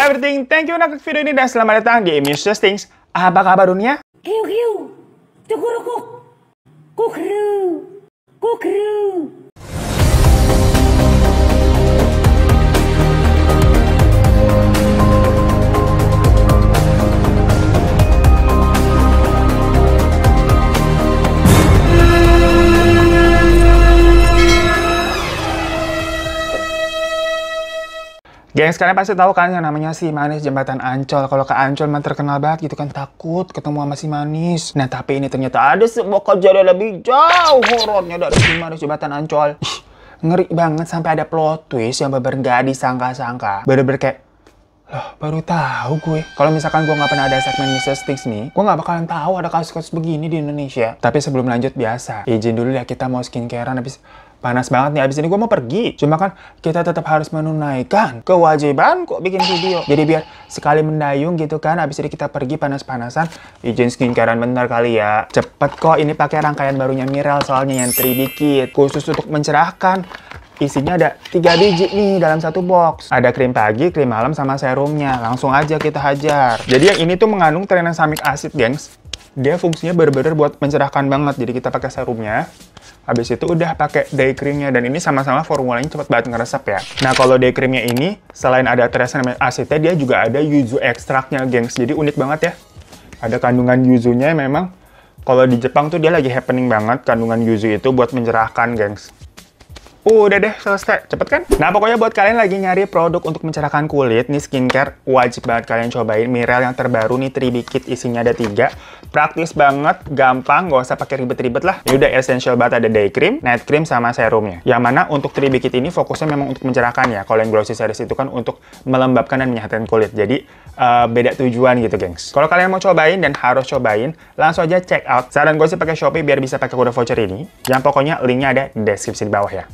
everything. Thank you udah klik video ini dan selamat datang di Amuse Things. Apa kabar dunia? Kiu kiu, cukurukuk, kukru, kukru. Gengs, kalian pasti tahu kan yang namanya si manis jembatan Ancol. Kalau ke Ancol mah terkenal banget gitu kan, takut ketemu sama si manis. Nah, tapi ini ternyata ada sebuah kejadian lebih jauh horornya dari si manis jembatan Ancol. Ngeri banget sampai ada plot twist yang bener-bener gak disangka-sangka. Bener-bener kayak, loh, baru tahu gue. Kalau misalkan gue nggak pernah ada segmen Mrs. Things nih, gue nggak bakalan tahu ada kasus-kasus begini di Indonesia. Tapi sebelum lanjut biasa, izin dulu ya, kita mau skincarean habis panas banget nih. Abis ini gue mau pergi. Cuma kan kita tetap harus menunaikan kewajiban kok bikin video. Jadi biar sekali mendayung gitu kan, abis ini kita pergi panas-panasan. Izin skincarean bentar kali ya. Cepet kok, ini pakai rangkaian barunya Miral soalnya yang tribikit. Khusus untuk mencerahkan. Isinya ada 3 biji nih dalam satu box. Ada krim pagi, krim malam, sama serumnya. Langsung aja kita hajar. Jadi yang ini tuh mengandung tranexamic acid, gengs. Dia fungsinya bener-bener buat mencerahkan banget. Jadi kita pakai serumnya. Habis itu udah pakai day creamnya, dan ini sama-sama formulanya cepet banget ngeresep ya. Nah, kalau day creamnya ini selain ada tranexamic acidnya, dia juga ada yuzu ekstraknya, gengs. Jadi unik banget ya. Ada kandungan yuzunya, memang kalau di Jepang tuh dia lagi happening banget kandungan yuzu itu buat mencerahkan, gengs. Udah deh, selesai. Cepet kan? Nah, pokoknya buat kalian lagi nyari produk untuk mencerahkan kulit, nih skincare wajib banget kalian cobain. Miral yang terbaru nih, Tribikit, isinya ada 3. Praktis banget, gampang, gak usah pakai ribet-ribet lah. Ini udah essential banget, ada day cream, night cream, sama serumnya. Yang mana untuk Tribikit ini fokusnya memang untuk mencerahkan ya. Kalau yang Glossy Series itu kan untuk melembabkan dan menyehatkan kulit. Jadi, beda tujuan gitu, gengs. Kalau kalian mau cobain dan harus cobain, langsung aja check out. Saran gue sih pakai Shopee biar bisa pakai kode voucher ini. Yang pokoknya linknya ada di deskripsi di bawah ya.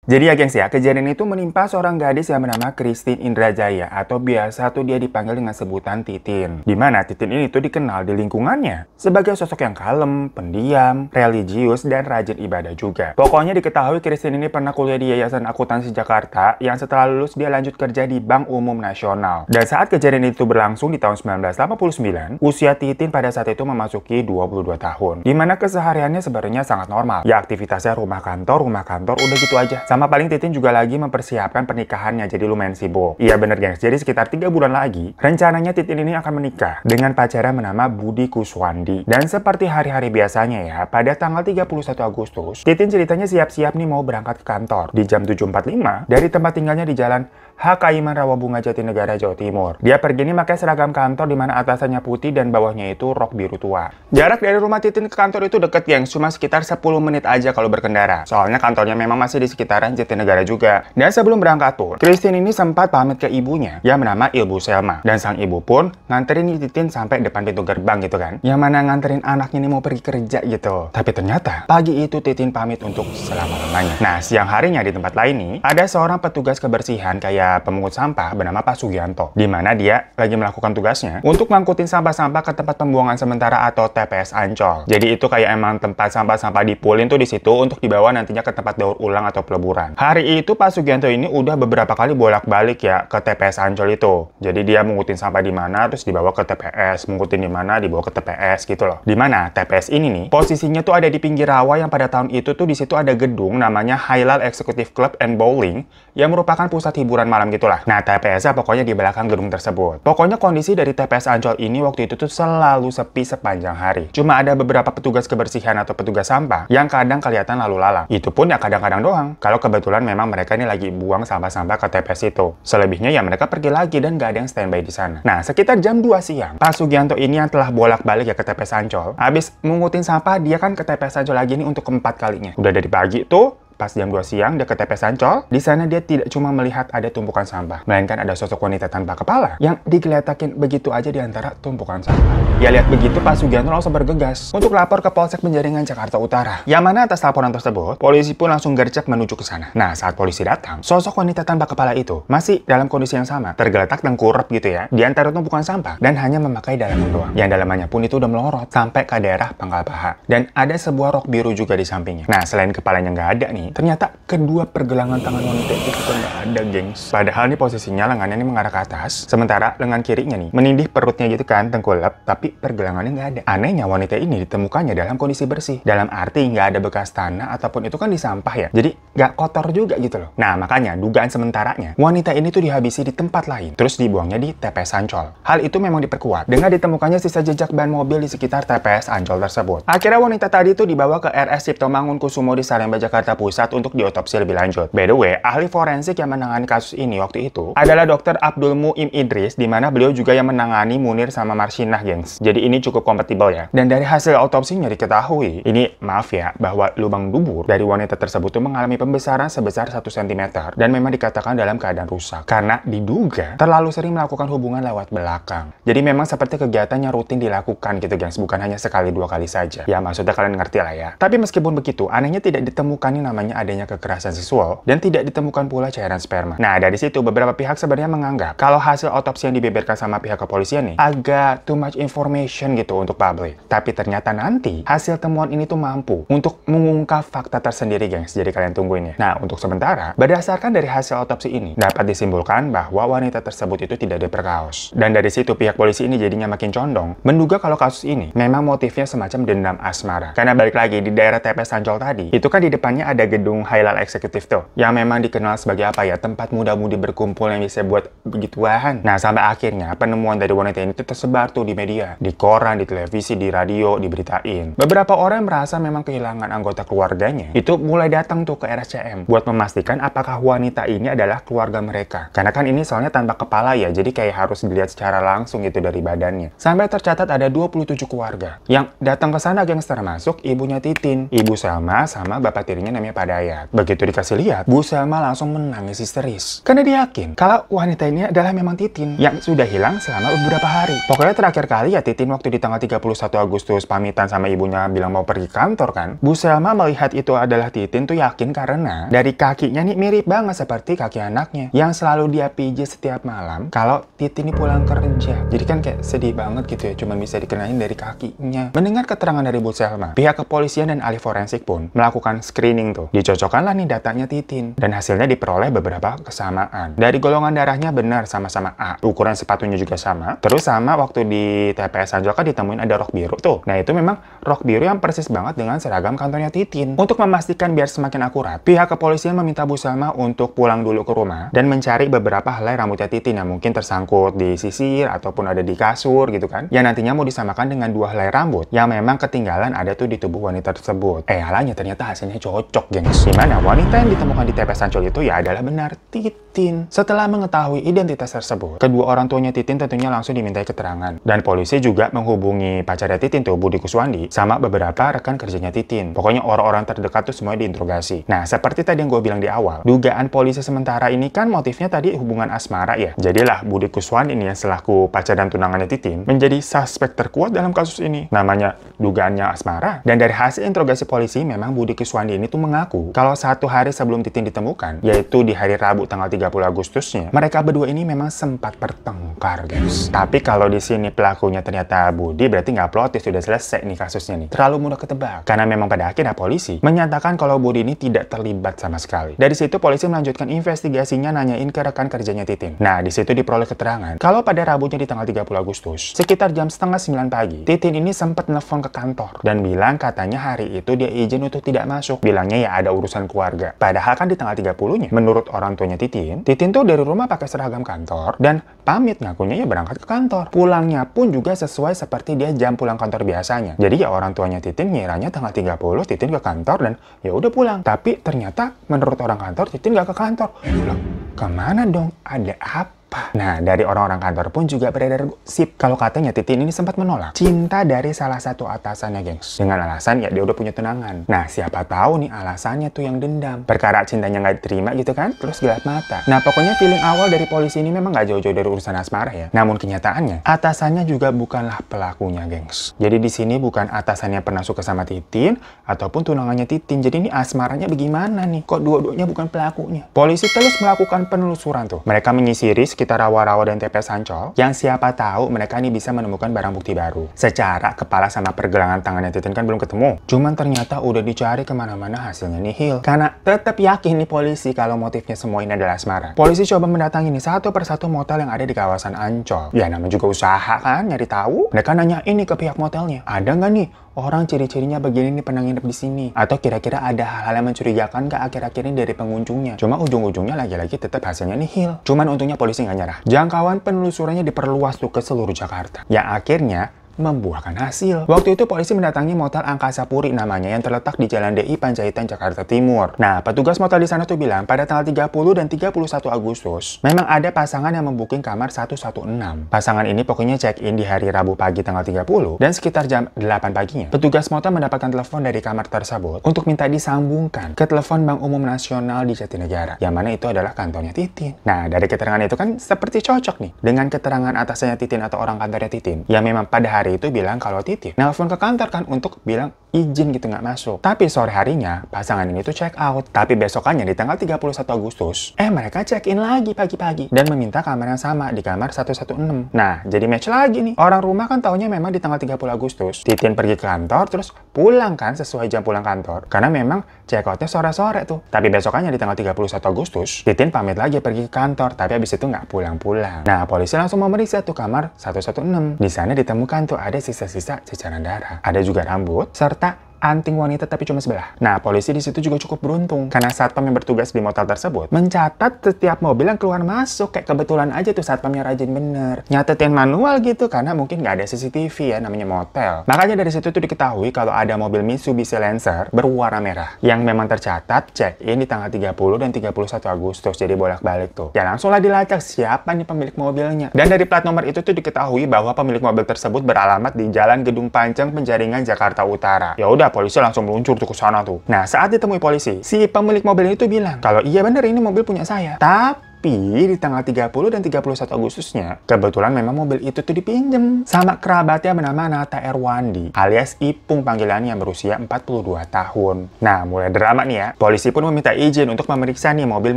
Jadi ya, gengs ya, kejadian itu menimpa seorang gadis yang bernama Christine Indrajaya, atau biasa tuh dia dipanggil dengan sebutan Titin. Dimana Titin ini tuh dikenal di lingkungannya sebagai sosok yang kalem, pendiam, religius, dan rajin ibadah juga. Pokoknya diketahui Christine ini pernah kuliah di Yayasan Akuntansi Jakarta, yang setelah lulus dia lanjut kerja di Bank Umum Nasional. Dan saat kejadian itu berlangsung di tahun 1989, usia Titin pada saat itu memasuki 22 tahun. Dimana kesehariannya sebenarnya sangat normal. Ya, aktivitasnya rumah kantor, udah gitu aja. Sama paling Titin juga lagi mempersiapkan pernikahannya, jadi lumayan sibuk. Iya bener, gengs, jadi sekitar 3 bulan lagi, rencananya Titin ini akan menikah dengan pacarnya bernama Budi Kuswandi. Dan seperti hari-hari biasanya ya, pada tanggal 31 Agustus, Titin ceritanya siap-siap nih mau berangkat ke kantor. Di jam 7.45, dari tempat tinggalnya di Jalan Hakaiman Rawabunga Jatinegara, Jawa Timur. Dia pergi nih pakai seragam kantor di mana atasannya putih dan bawahnya itu rok biru tua. Jarak dari rumah Titin ke kantor itu deket, gengs, cuma sekitar 10 menit aja kalau berkendara. Soalnya kantornya memang masih di sekitaran Jatinegara juga. Dan sebelum berangkat pun, Christine ini sempat pamit ke ibunya yang bernama Ibu Selma. Dan sang ibu pun nganterin Titin sampai depan pintu gerbang gitu kan. Yang mana nganterin anaknya ini mau pergi kerja gitu. Tapi ternyata pagi itu Titin pamit untuk selama-lamanya. Nah, siang harinya di tempat lain nih, ada seorang petugas kebersihan kayak pemungut sampah bernama Pak Sugianto, di mana dia lagi melakukan tugasnya untuk ngangkutin sampah-sampah ke tempat pembuangan sementara atau TPS Ancol. Jadi itu kayak emang tempat sampah-sampah dipulin tuh di situ untuk dibawa nantinya ke tempat daur ulang atau peleburan. Hari itu Pak Sugianto ini udah beberapa kali bolak-balik ya ke TPS Ancol itu. Jadi dia mengutin sampah di mana terus dibawa ke TPS, mengutin di mana dibawa ke TPS gitu loh. Di mana TPS ini nih posisinya tuh ada di pinggir rawa yang pada tahun itu tuh di situ ada gedung namanya Hailal Executive Club and Bowling yang merupakan pusat hiburan malam gitulah. Nah, TPS-nya pokoknya di belakang gedung tersebut. Pokoknya kondisi dari TPS Ancol ini waktu itu tuh selalu sepi sepanjang hari. Cuma ada beberapa petugas kebersihan atau petugas sampah yang kadang kelihatan lalu lalang. Itu pun ya kadang-kadang doang. Kalau kebetulan memang mereka ini lagi buang sampah-sampah ke TPS itu. Selebihnya ya mereka pergi lagi dan gak ada yang standby di sana. Nah, sekitar jam 2 siang, Pak Sugianto ini yang telah bolak-balik ya ke TPS Ancol, habis mengutin sampah, dia kan ke TPS Ancol lagi nih untuk keempat kalinya. Udah dari pagi tuh, pas jam 2 siang dia ke TPS Ancol. Di sana dia tidak cuma melihat ada tumpukan sampah, melainkan ada sosok wanita tanpa kepala yang digeletakin begitu aja di antara tumpukan sampah. Ya lihat begitu, Pak Sugianto langsung bergegas untuk lapor ke Polsek Penjaringan Jakarta Utara. Yang mana atas laporan tersebut, polisi pun langsung gercep menuju ke sana. Nah, saat polisi datang, sosok wanita tanpa kepala itu masih dalam kondisi yang sama, tergeletak tengkurap gitu ya, di antara tumpukan sampah dan hanya memakai dalaman doang. Yang dalamannya pun itu udah melorot sampai ke daerah pangkal paha. Dan ada sebuah rok biru juga di sampingnya. Nah, selain kepalanya nggak ada nih, ternyata kedua pergelangan tangan wanita itu juga nggak ada, gengs. Padahal nih posisinya lengannya nih mengarah ke atas, sementara lengan kirinya nih menindih perutnya gitu kan, tengkulap, tapi pergelangannya nggak ada. Anehnya wanita ini ditemukannya dalam kondisi bersih, dalam arti nggak ada bekas tanah ataupun itu kan di sampah ya, jadi nggak kotor juga gitu loh. Nah makanya dugaan sementaranya wanita ini tuh dihabisi di tempat lain, terus dibuangnya di TPS Ancol. Hal itu memang diperkuat dengan ditemukannya sisa jejak ban mobil di sekitar TPS Ancol tersebut. Akhirnya wanita tadi itu dibawa ke RS Cipto Mangunkusumo di Salemba, Jakarta Pusat untuk diotopsi lebih lanjut. By the way, ahli forensik yang menangani kasus ini waktu itu adalah Dr. Abdul Muim Idris, di mana beliau juga yang menangani Munir sama Marsinah, gengs. Jadi ini cukup kompatibel ya. Dan dari hasil otopsinya diketahui, ini maaf ya, bahwa lubang dubur dari wanita tersebut tuh mengalami pembesaran sebesar 1 cm dan memang dikatakan dalam keadaan rusak karena diduga terlalu sering melakukan hubungan lewat belakang. Jadi memang seperti kegiatannya rutin dilakukan gitu, gengs, bukan hanya sekali 2 kali saja. Ya maksudnya kalian ngerti lah ya. Tapi meskipun begitu, anehnya tidak ditemukan yang namanya adanya kekerasan seksual dan tidak ditemukan pula cairan sperma. Nah, dari situ beberapa pihak sebenarnya menganggap kalau hasil otopsi yang dibeberkan sama pihak kepolisian nih agak too much information gitu untuk publik. Tapi ternyata nanti hasil temuan ini tuh mampu untuk mengungkap fakta tersendiri, gengs. Jadi kalian tungguin ya. Nah, untuk sementara, berdasarkan dari hasil otopsi ini dapat disimpulkan bahwa wanita tersebut itu tidak diperkaos. Dan dari situ pihak polisi ini jadinya makin condong menduga kalau kasus ini memang motifnya semacam dendam asmara. Karena balik lagi di daerah TPS Ancol tadi, itu kan di depannya ada gedung Hilal Eksekutif tuh, yang memang dikenal sebagai apa ya, tempat muda-mudi berkumpul yang bisa buat begituan. Nah, sampai akhirnya penemuan dari wanita ini tuh tersebar tuh di media, di koran, di televisi, di radio, diberitain. Beberapa orang merasa memang kehilangan anggota keluarganya, itu mulai datang tuh ke RSCM buat memastikan apakah wanita ini adalah keluarga mereka. Karena kan ini soalnya tanpa kepala ya, jadi kayak harus dilihat secara langsung gitu dari badannya. Sampai tercatat ada 27 keluarga yang datang ke sana, gengs, termasuk ibunya Titin, Ibu Selma sama bapak tirinya namanya Pak Dayat. Begitu dikasih lihat, Bu Selma langsung menangis histeris karena dia yakin kalau wanita ini adalah memang Titin yang sudah hilang selama beberapa hari. Pokoknya terakhir kali ya Titin waktu di tanggal 31 Agustus pamitan sama ibunya bilang mau pergi kantor kan. Bu Selma melihat itu adalah Titin tuh yakin karena dari kakinya nih mirip banget seperti kaki anaknya yang selalu dia pijit setiap malam kalau Titin ini pulang kerja. Jadi kan kayak sedih banget gitu ya, cuma bisa dikenalin dari kakinya. Mendengar keterangan dari Bu Selma, pihak kepolisian dan ahli forensik pun melakukan screening tuh. Dicocokkanlah nih datanya Titin dan hasilnya diperoleh beberapa kesamaan. Dari golongan darahnya benar sama-sama A, ukuran sepatunya juga sama. Terus sama waktu di TPS Ancol kan ditemuin ada rok biru tuh. Nah itu memang rok biru yang persis banget dengan seragam kantornya Titin. Untuk memastikan biar semakin akurat, pihak kepolisian meminta Bu Selma untuk pulang dulu ke rumah dan mencari beberapa helai rambutnya Titin yang mungkin tersangkut di sisir ataupun ada di kasur gitu kan, yang nantinya mau disamakan dengan 2 helai rambut yang memang ketinggalan ada tuh di tubuh wanita tersebut. Alanya ternyata hasilnya cocok, gengs. Dimana wanita yang ditemukan di TPS Ancol itu ya adalah benar Titin. Setelah mengetahui identitas tersebut, kedua orang tuanya Titin tentunya langsung dimintai keterangan. Dan polisi juga menghubungi pacarnya Titin tuh, Budi Kuswandi, sama beberapa rekan kerjanya Titin. Pokoknya orang-orang terdekat tuh semuanya diinterogasi. Nah, seperti tadi yang gue bilang di awal, dugaan polisi sementara ini kan motifnya tadi hubungan asmara ya. Jadilah Budi Kuswandi ini yang selaku pacar dan tunangannya Titin menjadi suspek terkuat dalam kasus ini. Namanya dugaannya asmara. Dan dari hasil interogasi polisi, memang Budi Kuswandi ini tuh mengaku kalau 1 hari sebelum Titin ditemukan, yaitu di hari Rabu tanggal 30 Agustusnya, mereka berdua ini memang sempat bertengkar, guys. Tapi kalau di sini pelakunya ternyata Budi, berarti nggak plot twist, sudah selesai nih kasusnya nih. Terlalu mudah ketebak. Karena memang pada akhirnya polisi menyatakan kalau Budi ini tidak terlibat sama sekali. Dari situ polisi melanjutkan investigasinya nanyain ke rekan kerjanya Titin. Nah, di situ diperoleh keterangan kalau pada Rabunya di tanggal 30 Agustus, sekitar jam setengah 9 pagi, Titin ini sempat nelfon ke kantor dan bilang katanya hari itu dia izin untuk tidak masuk. Bilangnya ya ada urusan keluarga. Padahal kan di tanggal 30-nya, menurut orang tuanya Titin tuh dari rumah pakai seragam kantor dan pamit ngakunya ya berangkat ke kantor. Pulangnya pun juga sesuai seperti dia jam pulang kantor biasanya. Jadi ya orang tuanya Titin ngiranya tanggal 30 Titin ke kantor dan ya udah pulang. Tapi ternyata menurut orang kantor Titin nggak ke kantor. Loh, kemana dong? Ada apa? Nah, dari orang-orang kantor pun juga beredar gosip kalau katanya Titin ini sempat menolak cinta dari salah satu atasannya, gengs. Dengan alasan ya dia udah punya tunangan. Nah, siapa tahu nih alasannya tuh yang dendam. Perkara cintanya nggak diterima gitu kan, terus gelap mata. Nah, pokoknya feeling awal dari polisi ini memang nggak jauh-jauh dari urusan asmara ya. Namun kenyataannya, atasannya juga bukanlah pelakunya, gengs. Jadi di sini bukan atasannya pernah suka sama Titin ataupun tunangannya Titin. Jadi ini asmaranya bagaimana nih? Kok dua-duanya bukan pelakunya? Polisi terus melakukan penelusuran tuh. Mereka menyisiri sekitar rawa-rawa dan TPS Ancol, yang siapa tahu mereka ini bisa menemukan barang bukti baru. Secara kepala sama pergelangan tangannya Titin kan belum ketemu. Cuman ternyata udah dicari kemana-mana hasilnya nihil. Karena tetap yakin nih polisi kalau motifnya semua ini adalah asmara. Polisi coba mendatangi nih satu persatu motel yang ada di kawasan Ancol. Ya namanya juga usaha kan, nyari tahu. Mereka nanya ini ke pihak motelnya, ada nggak nih orang ciri-cirinya begini nih pernah nginep di sini? Atau kira-kira ada hal-hal yang mencurigakan ke akhir-akhir ini dari pengunjungnya? Cuma ujung-ujungnya lagi-lagi tetap hasilnya nihil. Cuman untungnya polisi nggak nyerah. Jangkauan penelusurannya diperluas tuh ke seluruh Jakarta. Yang akhirnya membuahkan hasil. Waktu itu polisi mendatangi motel Angkasa Puri namanya yang terletak di Jalan DI Panjaitan, Jakarta Timur. Nah, petugas motel di sana tuh bilang pada tanggal 30 dan 31 Agustus memang ada pasangan yang membooking kamar 116. Pasangan ini pokoknya check-in di hari Rabu pagi tanggal 30 dan sekitar jam 8 paginya. Petugas motel mendapatkan telepon dari kamar tersebut untuk minta disambungkan ke telepon Bank Umum Nasional di Jatinegara, yang mana itu adalah kantornya Titin. Nah, dari keterangan itu kan seperti cocok nih dengan keterangan atasnya Titin atau orang kantornya Titin, yang memang pada hari itu bilang kalau Titin nelpon ke kantor kan untuk bilang izin gitu nggak masuk. Tapi sore harinya pasangan ini tuh check out. Tapi besokannya di tanggal 31 Agustus mereka check in lagi pagi-pagi dan meminta kamar yang sama di kamar 116. Nah, jadi match lagi nih. Orang rumah kan taunya memang di tanggal 30 Agustus Titin pergi ke kantor terus pulang kan sesuai jam pulang kantor. Karena memang check outnya sore-sore tuh. Tapi besokannya di tanggal 31 Agustus Titin pamit lagi pergi ke kantor, tapi habis itu nggak pulang-pulang. Nah, polisi langsung memeriksa tuh kamar 116. Di sana ditemukan tuh ada sisa-sisa ceceran darah. Ada juga rambut serta anting wanita tapi cuma sebelah. Nah, polisi di situ juga cukup beruntung karena satpam yang bertugas di motel tersebut mencatat setiap mobil yang keluar masuk. Kayak kebetulan aja tuh satpamnya rajin bener. Nyatetin manual gitu karena mungkin nggak ada CCTV ya, namanya motel. Makanya dari situ tuh diketahui kalau ada mobil Mitsubishi Lancer berwarna merah yang memang tercatat check-in di tanggal 30 dan 31 Agustus. Jadi bolak-balik tuh. Ya langsunglah dilacak siapa nih pemilik mobilnya. Dan dari plat nomor itu tuh diketahui bahwa pemilik mobil tersebut beralamat di Jalan Gedung Panceng, Penjaringan, Jakarta Utara. Ya udah, polisi langsung meluncur tuh ke sana tuh. Nah, saat ditemui polisi, si pemilik mobil itu bilang kalau iya bener ini mobil punya saya. Tapi di tanggal 30 dan 31 Agustusnya, kebetulan memang mobil itu tuh dipinjem sama kerabatnya bernama Nata Erwandi, alias Ipung panggilannya, yang berusia 42 tahun. Nah, mulai drama nih ya. Polisi pun meminta izin untuk memeriksa nih mobil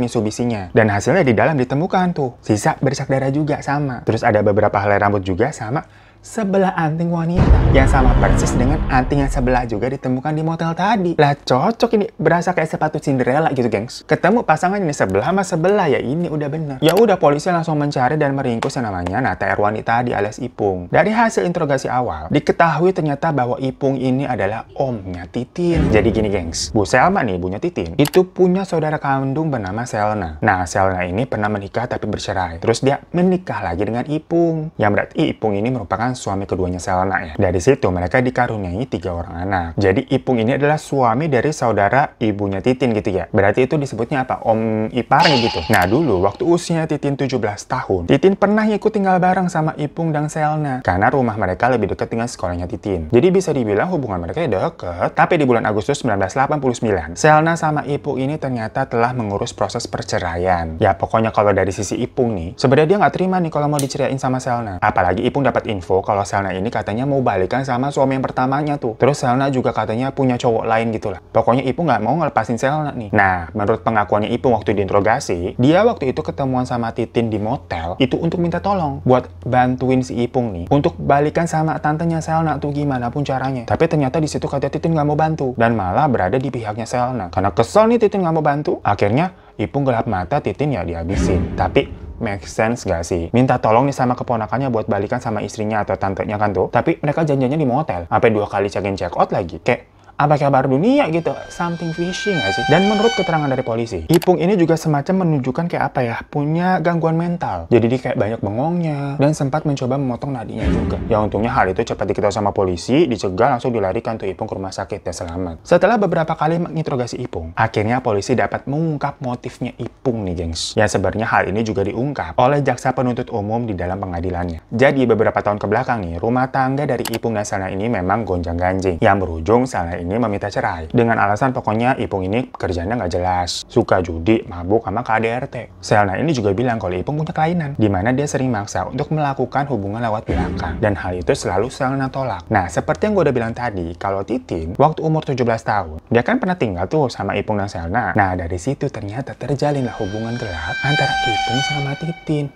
Mitsubishi-nya. Dan hasilnya di dalam ditemukan tuh sisa bercak darah juga sama. Terus ada beberapa helai rambut juga sama sebelah anting wanita yang sama persis dengan anting yang sebelah juga ditemukan di motel tadi. Lah cocok ini, berasa kayak sepatu Cinderella gitu gengs. Ketemu pasangan ini sebelah sama sebelah, ya ini udah bener. Ya udah, polisi langsung mencari dan meringkus yang namanya Nata Erwandi tadi alias Ipung. Dari hasil interogasi awal diketahui ternyata bahwa Ipung ini adalah omnya Titin. Jadi gini gengs, Bu Selma nih, ibunya Titin, itu punya saudara kandung bernama Selna. Nah, Selna ini pernah menikah tapi bercerai. Terus dia menikah lagi dengan Ipung, yang berarti Ipung ini merupakan suami keduanya Selna ya. Dari situ mereka dikaruniai 3 orang anak. Jadi Ipung ini adalah suami dari saudara ibunya Titin gitu ya. Berarti itu disebutnya apa? Om iparnya gitu. Nah, dulu waktu usia Titin 17 tahun, Titin pernah ikut tinggal bareng sama Ipung dan Selna karena rumah mereka lebih dekat dengan sekolahnya Titin. Jadi bisa dibilang hubungan mereka deket. Tapi di bulan Agustus 1989, Selna sama Ipung ini ternyata telah mengurus proses perceraian. Ya pokoknya kalau dari sisi Ipung nih, sebenarnya dia nggak terima nih kalau mau diceraiin sama Selna. Apalagi Ipung dapat info kalau Selna ini katanya mau balikan sama suami yang pertamanya tuh. Terus Selna juga katanya punya cowok lain gitu lah. Pokoknya Ipung nggak mau ngelepasin Selna nih. Nah, menurut pengakuannya Ipung waktu diinterogasi, dia waktu itu ketemuan sama Titin di motel itu untuk minta tolong buat bantuin si Ipung nih untuk balikan sama tantenya Selna tuh gimana pun caranya. Tapi ternyata di situ kata Titin nggak mau bantu dan malah berada di pihaknya Selna. Karena kesel nih Titin nggak mau bantu, akhirnya Ipung gelap mata, Titin ya dihabisin. Tapi make sense gak sih? Minta tolong nih sama keponakannya buat balikan sama istrinya atau tantenya kan tuh. Tapi mereka janjiannya di motel. Sampai 2 kali check-in check-out lagi. Kayak apa kabar dunia gitu, something fishy nggak sih? Dan menurut keterangan dari polisi, Ipung ini juga semacam menunjukkan kayak apa ya, punya gangguan mental. Jadi dia kayak banyak bengongnya dan sempat mencoba memotong nadinya juga. Ya untungnya hal itu cepat diketahui sama polisi, dicegah, langsung dilarikan tuh Ipung ke rumah sakit dan selamat. Setelah beberapa kali menginterogasi Ipung, akhirnya polisi dapat mengungkap motifnya Ipung nih gengs. Ya sebenarnya hal ini juga diungkap oleh jaksa penuntut umum di dalam pengadilannya. Jadi beberapa tahun ke belakang nih, rumah tangga dari Ipung dan Selna ini memang gonjang-ganjing. Yang berujung Selna ini meminta cerai dengan alasan pokoknya Ipung ini kerjanya nggak jelas, suka judi, mabuk sama KDRT. Selna ini juga bilang kalau Ipung punya kelainan, di mana dia sering maksa untuk melakukan hubungan lewat belakang, dan hal itu selalu Selna tolak. Nah, seperti yang gue udah bilang tadi, kalau Titin waktu umur 17 tahun, dia kan pernah tinggal tuh sama Ipung dan Selna. Nah, dari situ ternyata terjalinlah hubungan gelap antara Ipung sama Titin.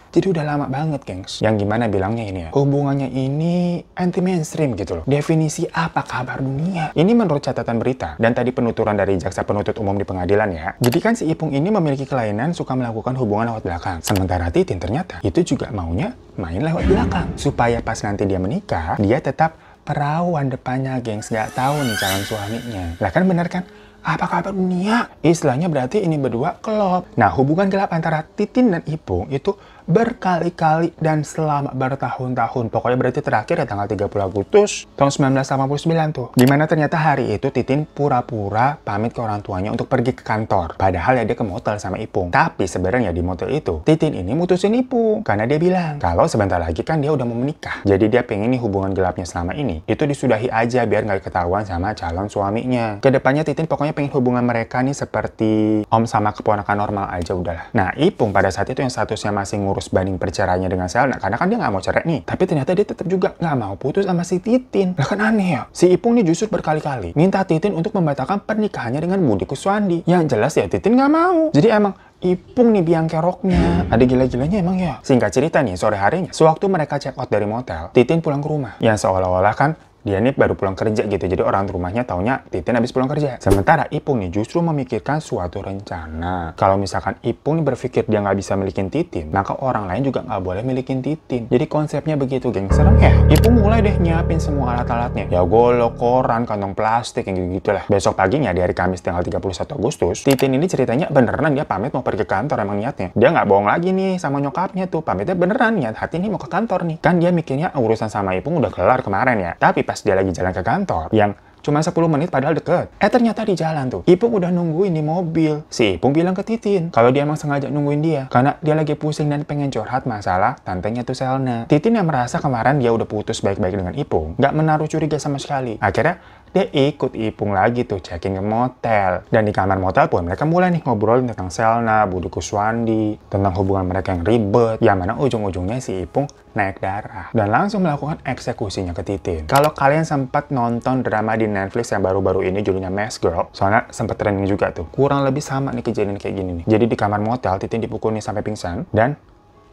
Jadi udah lama banget, gengs. Yang gimana bilangnya ini ya? Hubungannya ini anti mainstream gitu loh. Definisi apa kabar dunia? Ini menurut catatan berita dan tadi penuturan dari jaksa penuntut umum di pengadilan ya. Jadi kan si Ipung ini memiliki kelainan suka melakukan hubungan lewat belakang. Sementara Titin ternyata itu juga maunya main lewat belakang. Supaya pas nanti dia menikah, dia tetap perawan depannya, gengs. Nggak tahu nih calon suaminya. Lah kan bener kan? Apa kabar dunia? Istilahnya berarti ini berdua klop. Nah, hubungan gelap antara Titin dan Ipung itu berkali-kali dan selama bertahun-tahun. Pokoknya berarti terakhir ya tanggal 30 Agustus tahun 1989 tuh. Dimana ternyata hari itu Titin pura-pura pamit ke orang tuanya untuk pergi ke kantor. Padahal ya dia ke motel sama Ipung. Tapi sebenarnya di motel itu, Titin ini mutusin Ipung. Karena dia bilang, kalau sebentar lagi kan dia udah mau menikah. Jadi dia pengen nih hubungan gelapnya selama ini, itu disudahi aja biar nggak ketahuan sama calon suaminya. Kedepannya Titin pokoknya pengen hubungan mereka nih seperti om sama keponakan normal aja udahlah. Nah, Ipung pada saat itu yang statusnya masih ngurus banding perceraiannya dengan Selna, karena kan dia nggak mau cerai nih. Tapi ternyata dia tetap juga nggak mau putus sama si Titin. Lah kan aneh ya. Si Ipung nih justru berkali-kali minta Titin untuk membatalkan pernikahannya dengan Budi Kuswandi. Yang jelas ya Titin nggak mau. Jadi emang Ipung nih biang keroknya. Ada gila-gilanya emang ya. Singkat cerita nih, sore harinya, sewaktu mereka check out dari motel, Titin pulang ke rumah. Yang seolah-olah kan dia nih baru pulang kerja gitu, jadi orang rumahnya taunya Titin habis pulang kerja. Sementara Ipung nih justru memikirkan suatu rencana. Kalau misalkan Ipung nih berpikir dia nggak bisa milikin Titin, maka orang lain juga nggak boleh milikin Titin. Jadi konsepnya begitu, geng. Serem ya? Ipung mulai deh nyiapin semua alat-alatnya. Ya golok, koran, kantong plastik, yang gitu-gitu lah. Besok paginya di hari Kamis tanggal 31 Agustus, Titin ini ceritanya beneran dia pamit mau pergi ke kantor emang niatnya. Dia nggak bohong lagi nih sama nyokapnya tuh. Pamitnya beneran niat hati nih mau ke kantor nih. Kan dia mikirnya urusan sama Ipung udah kelar kemarin ya. Tapi pas dia lagi jalan ke kantor, yang cuma 10 menit padahal deket. Ternyata di jalan tuh, Ipung udah nungguin di mobil. Si Ipung bilang ke Titin, kalau dia emang sengaja nungguin dia, karena dia lagi pusing dan pengen curhat masalah tantenya tuh Selna. Titin yang merasa kemarin dia udah putus baik-baik dengan Ipung, nggak menaruh curiga sama sekali. Akhirnya, dia ikut Ipung lagi tuh checking ke motel. Dan di kamar motel pun mereka mulai nih ngobrolin tentang Selna, Budi Kuswandi, tentang hubungan mereka yang ribet, yang mana ujung-ujungnya si Ipung naik darah dan langsung melakukan eksekusinya ke Titin. Kalau kalian sempat nonton drama di Netflix yang baru-baru ini judulnya Mask Girl, soalnya sempat trending juga tuh. Kurang lebih sama nih kejadian kayak gini nih. Jadi di kamar motel Titin dipukul nih sampai pingsan dan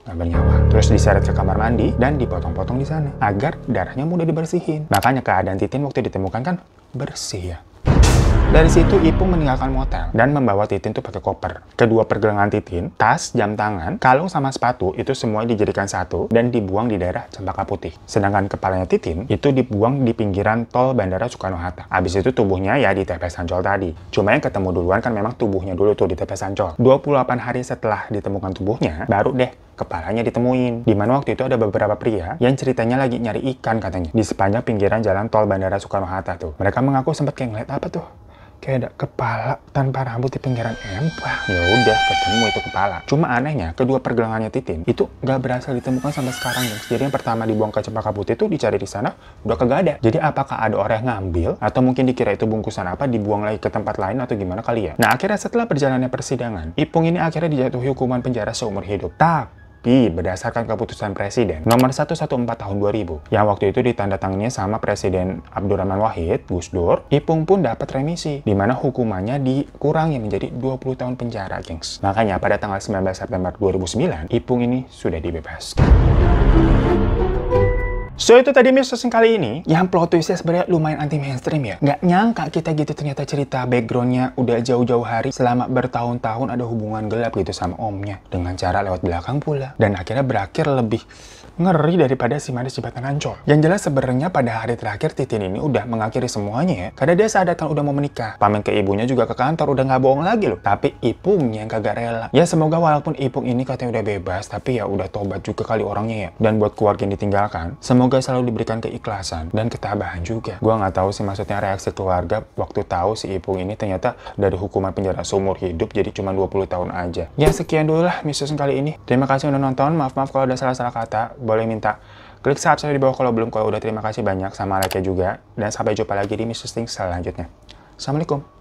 nggak bernyawa. Terus diseret ke kamar mandi dan dipotong-potong di sana agar darahnya mudah dibersihin. Makanya keadaan Titin waktu ditemukan kan bersih ya. Dari situ Ipung meninggalkan motel dan membawa Titin tuh pakai koper. Kedua pergelangan Titin, tas, jam tangan, kalung sama sepatu itu semua dijadikan satu dan dibuang di daerah Cempaka Putih. Sedangkan kepalanya Titin itu dibuang di pinggiran tol Bandara Soekarno-Hatta. Habis itu tubuhnya ya di TPS Ancol tadi. Cuma yang ketemu duluan kan memang tubuhnya dulu tuh di TPS Ancol. 28 hari setelah ditemukan tubuhnya, baru deh kepalanya ditemuin. Dimana waktu itu ada beberapa pria yang ceritanya lagi nyari ikan katanya di sepanjang pinggiran jalan tol Bandara Soekarno-Hatta tuh. Mereka mengaku sempat kayak ngeliat apa tuh? Kayak ada kepala tanpa rambut di pinggiran empang. Ya udah ketemu itu kepala. Cuma anehnya kedua pergelangannya Titin itu nggak berhasil ditemukan sampai sekarang, guys. Jadi yang pertama dibuang ke Cempaka Putih itu dicari di sana udah kagak ada. Jadi apakah ada orang yang ngambil atau mungkin dikira itu bungkusan apa dibuang lagi ke tempat lain atau gimana kali ya? Nah akhirnya setelah berjalannya persidangan, Ipung ini akhirnya dijatuhi hukuman penjara seumur hidup. Tapi berdasarkan keputusan Presiden nomor 114 tahun 2000 yang waktu itu ditandatangani sama Presiden Abdurrahman Wahid, Gus Dur, Ipung pun dapat remisi, di mana hukumannya dikurangi menjadi 20 tahun penjara, gengs. Makanya pada tanggal 19 September 2009, Ipung ini sudah dibebaskan. So itu tadi Miss kali ini yang plot twistnya sebenarnya lumayan anti mainstream ya. Nggak nyangka kita gitu ternyata cerita backgroundnya udah jauh-jauh hari selama bertahun-tahun ada hubungan gelap gitu sama omnya dengan cara lewat belakang pula. Dan akhirnya berakhir lebih ngeri daripada si manis jembatan Ancol. Yang jelas sebenarnya pada hari terakhir Titin ini udah mengakhiri semuanya ya. Karena dia saat datang udah mau menikah. Pamit ke ibunya juga ke kantor udah nggak bohong lagi loh. Tapi Ipungnya yang kagak rela. Ya semoga walaupun Ipung ini katanya udah bebas, tapi ya udah tobat juga kali orangnya ya. Dan buat keluarga yang ditinggalkan, semoga selalu diberikan keikhlasan dan ketabahan juga. Gua nggak tahu sih maksudnya reaksi keluarga waktu tahu si Ipung ini ternyata dari hukuman penjara seumur hidup jadi cuma 20 tahun aja. Ya sekian dulu lah Miss kali ini. Terima kasih udah nonton. Maaf kalau ada salah-salah kata. Boleh minta klik subscribe di bawah kalau belum. Kalau udah terima kasih banyak sama like-nya juga. Dan sampai jumpa lagi di Miss selanjutnya. Assalamualaikum.